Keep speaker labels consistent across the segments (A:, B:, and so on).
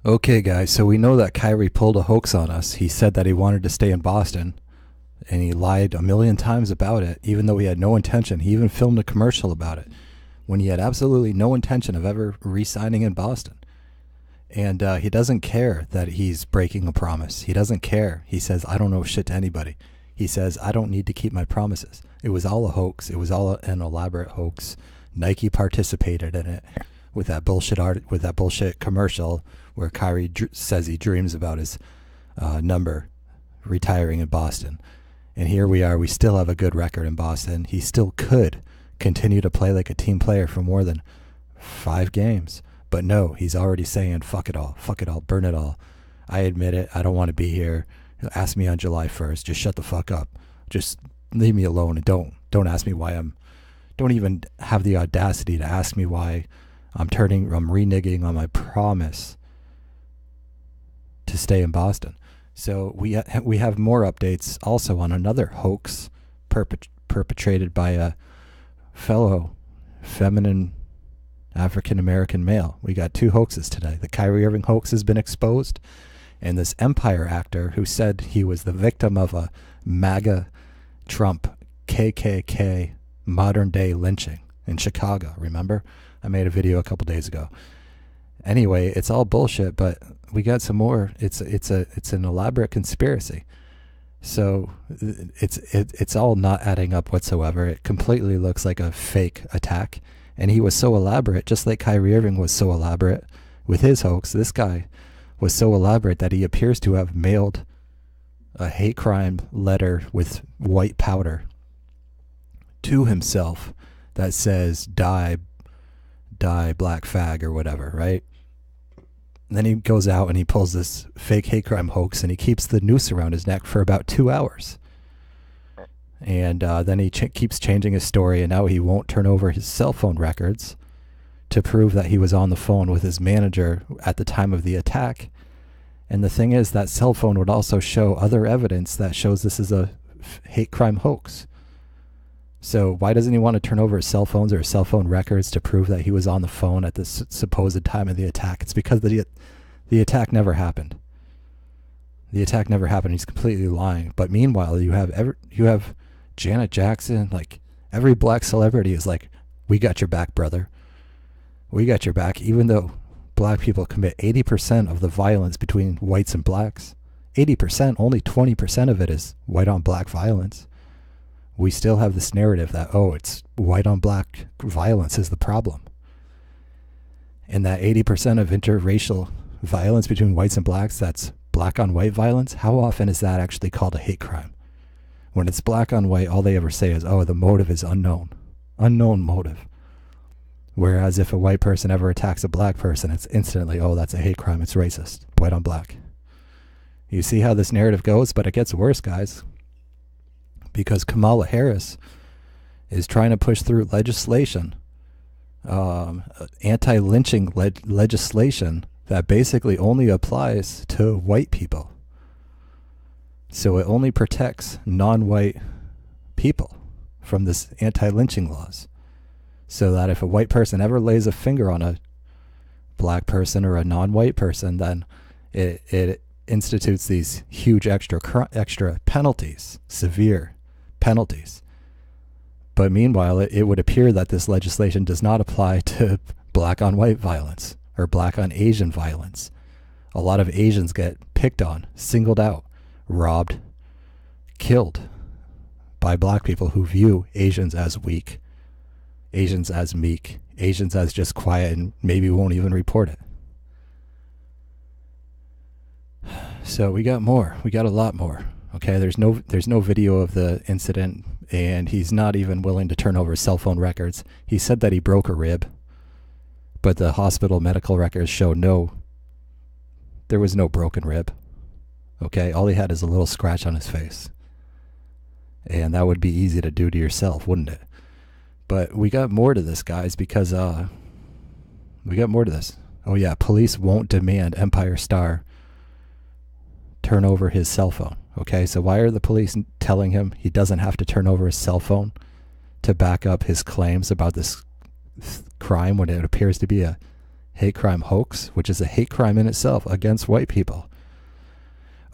A: Okay, guys, so we know that Kyrie pulled a hoax on us. He said that he wanted to stay in Boston, and he lied a million times about it, even though he had no intention. He even filmed a commercial about it when he had absolutely no intention of ever re signing in Boston. And he doesn't care that he's breaking a promise. He doesn't care. He says, I don't know shit to anybody. He says, I don't need to keep my promises. It was all a hoax. It was all an elaborate hoax. Nike participated in it with that bullshit commercial where Kyrie says he dreams about his number retiring in Boston. And here we are. We still have a good record in Boston. He still could continue to play like a team player for more than 5 games. But no, he's already saying, fuck it all, burn it all. I admit it. I don't want to be here. Ask me on July 1st. Just shut the fuck up. Just leave me alone and don't ask me why don't even have the audacity to ask me why I'm reneging on my promise to stay in Boston. So we have more updates also on another hoax perpetrated by a fellow feminine African-American male. We got 2 hoaxes today. The Kyrie Irving hoax has been exposed, and this Empire actor who said he was the victim of a MAGA Trump KKK modern-day lynching in Chicago. Remember? I made a video a couple days ago. Anyway, it's all bullshit, but we got some more. It's an elaborate conspiracy. So it's all not adding up whatsoever. It completely looks like a fake attack. And he was so elaborate, just like Kyrie Irving was so elaborate with his hoax. This guy was so elaborate that he appears to have mailed a hate crime letter with white powder to himself that says die black fag or whatever, right? And then he goes out and he pulls this fake hate crime hoax and he keeps the noose around his neck for about 2 hours. And then he keeps changing his story, and now he won't turn over his cell phone records to prove that he was on the phone with his manager at the time of the attack. And the thing is, that cell phone would also show other evidence that shows this is a hate crime hoax. So why doesn't he want to turn over his cell phones or his cell phone records to prove that he was on the phone at the supposed time of the attack? It's because the attack never happened. The attack never happened. He's completely lying. But meanwhile, you have Janet Jackson, like every black celebrity is like, we got your back, brother. We got your back. Even though black people commit 80% of the violence between whites and blacks, 80%, only 20% of it is white on black violence. We still have this narrative that, oh, it's white on black violence is the problem. And that 80% of interracial violence between whites and blacks, that's black on white violence. How often is that actually called a hate crime? When it's black on white, all they ever say is, oh, the motive is unknown. Unknown motive. Whereas if a white person ever attacks a black person, it's instantly, oh, that's a hate crime. It's racist. White on black. You see how this narrative goes? But it gets worse, guys. Because Kamala Harris is trying to push through legislation, anti-lynching legislation that basically only applies to white people. So it only protects non-white people from this anti-lynching laws. So that if a white person ever lays a finger on a black person or a non-white person, then it institutes these huge extra penalties, severe penalties. But meanwhile, it would appear that this legislation does not apply to black on white violence or black on Asian violence. A lot of Asians get picked on, singled out, robbed, killed by black people who view Asians as weak, Asians as meek, Asians as just quiet and maybe won't even report it. So we got more. We got a lot more. Okay, there's no video of the incident, and he's not even willing to turn over cell phone records. He said that he broke a rib, but the hospital medical records show there was no broken rib. Okay, all he had is a little scratch on his face. And that would be easy to do to yourself, wouldn't it? But we got more to this, guys, because we got more to this. Oh yeah, police won't demand Empire Star turn over his cell phone. Okay, so why are the police telling him he doesn't have to turn over his cell phone to back up his claims about this crime when it appears to be a hate crime hoax, which is a hate crime in itself against white people.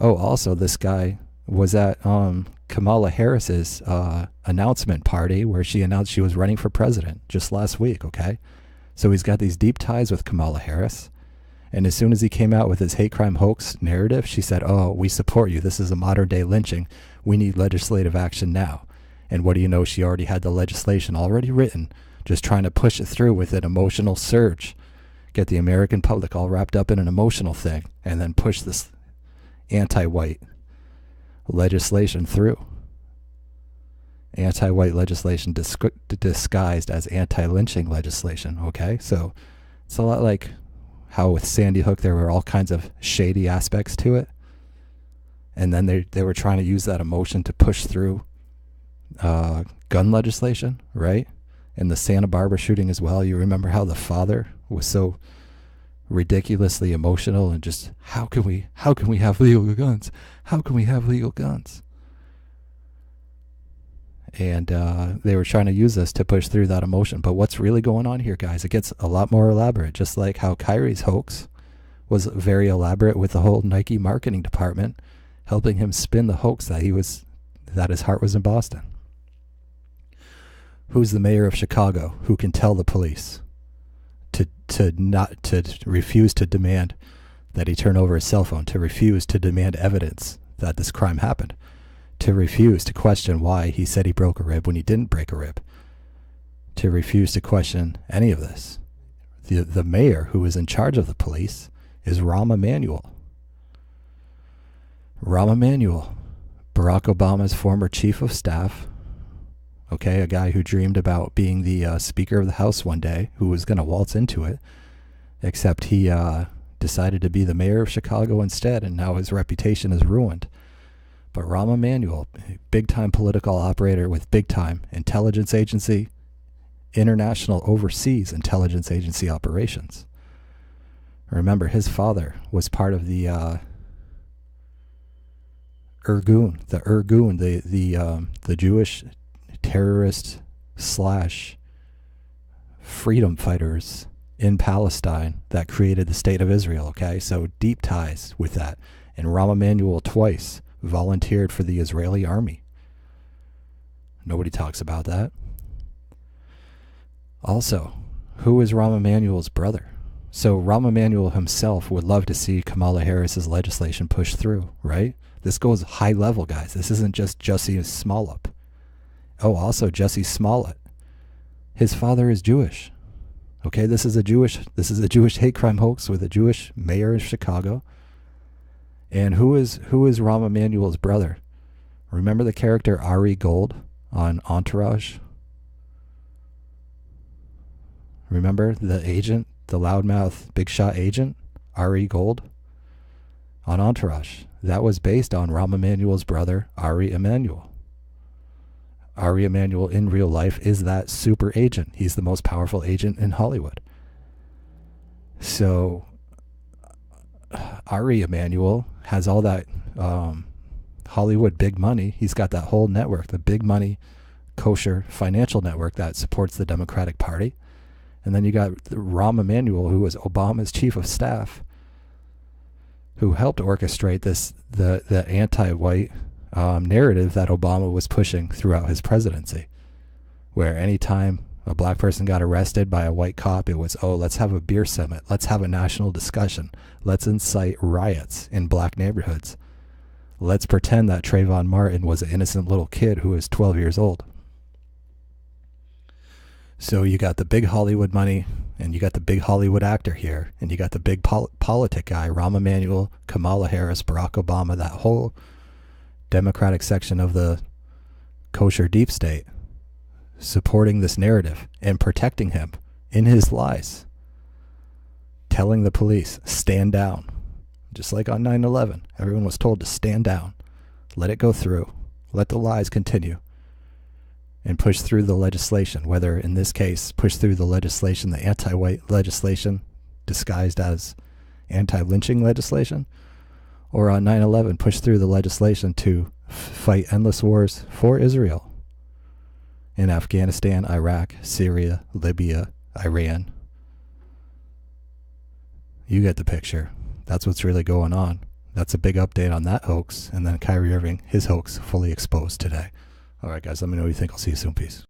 A: Oh, also, this guy was at Kamala Harris's announcement party where she announced she was running for president just last week, okay? So he's got these deep ties with Kamala Harris. And as soon as he came out with his hate crime hoax narrative, she said, oh, we support you. This is a modern day lynching. We need legislative action now. And what do you know? She already had the legislation already written, just trying to push it through with an emotional surge. Get the American public all wrapped up in an emotional thing and then push this anti-white legislation through. Anti-white legislation disguised as anti-lynching legislation, okay? So it's a lot like how with Sandy Hook there were all kinds of shady aspects to it. And then they were trying to use that emotion to push through gun legislation, right? And the Santa Barbara shooting as well. You remember how the father was so ridiculously emotional and just, how can we have legal guns? How can we have legal guns? And they were trying to use this to push through that emotion. But what's really going on here, guys? It gets a lot more elaborate, just like how Kyrie's hoax was very elaborate with the whole Nike marketing department helping him spin the hoax that his heart was in Boston. Who's the mayor of Chicago who can tell the police to refuse to demand that he turn over his cell phone, to refuse to demand evidence that this crime happened, to refuse to question why he said he broke a rib when he didn't break a rib, to refuse to question any of this? The mayor who is in charge of the police is Rahm Emanuel. Rahm Emanuel, Barack Obama's former chief of staff, okay, a guy who dreamed about being the Speaker of the House one day, who was going to waltz into it, except he decided to be the mayor of Chicago instead, and now his reputation is ruined. But Rahm Emanuel, big-time political operator with big-time intelligence agency, international overseas intelligence agency operations. Remember, his father was part of the Irgun, the Jewish terrorist / freedom fighters in Palestine that created the state of Israel, okay? So deep ties with that. And Rahm Emanuel twice volunteered for the Israeli army. Nobody talks about that. Also, who is Rahm Emanuel's brother? So Rahm Emanuel himself would love to see Kamala Harris's legislation pushed through, right? This goes high level, guys. This isn't just Jussie Smollett. Oh, also Jussie Smollett. His father is Jewish. Okay, this is a Jewish hate crime hoax with a Jewish mayor in Chicago. And who is Rahm Emanuel's brother? Remember the character Ari Gold on Entourage? Remember the agent, the loudmouth big shot agent, Ari Gold on Entourage? That was based on Rahm Emanuel's brother, Ari Emanuel. Ari Emanuel in real life is that super agent. He's the most powerful agent in Hollywood. So Ari Emanuel has all that Hollywood big money. He's got that whole network, the big money kosher financial network that supports the Democratic Party. And then you got Rahm Emanuel, who was Obama's chief of staff, who helped orchestrate the anti-white narrative that Obama was pushing throughout his presidency, where anytime a black person got arrested by a white cop, it was, oh, let's have a beer summit, let's have a national discussion, let's incite riots in black neighborhoods, let's pretend that Trayvon Martin was an innocent little kid who was 12 years old. So you got the big Hollywood money, and you got the big Hollywood actor here, and you got the big politic guy, Rahm Emanuel, Kamala Harris, Barack Obama, that whole Democratic section of the kosher deep state supporting this narrative and protecting him in his lies, telling the police, stand down. Just like on 9/11, everyone was told to stand down, let it go through, let the lies continue, and push through the legislation, whether in this case, push through the legislation, the anti-white legislation disguised as anti-lynching legislation, or on 9/11, push through the legislation to fight endless wars for Israel in Afghanistan, Iraq, Syria, Libya, Iran. You get the picture. That's what's really going on. That's a big update on that hoax. And then Kyrie Irving, his hoax, fully exposed today. All right, guys, let me know what you think. I'll see you soon. Peace.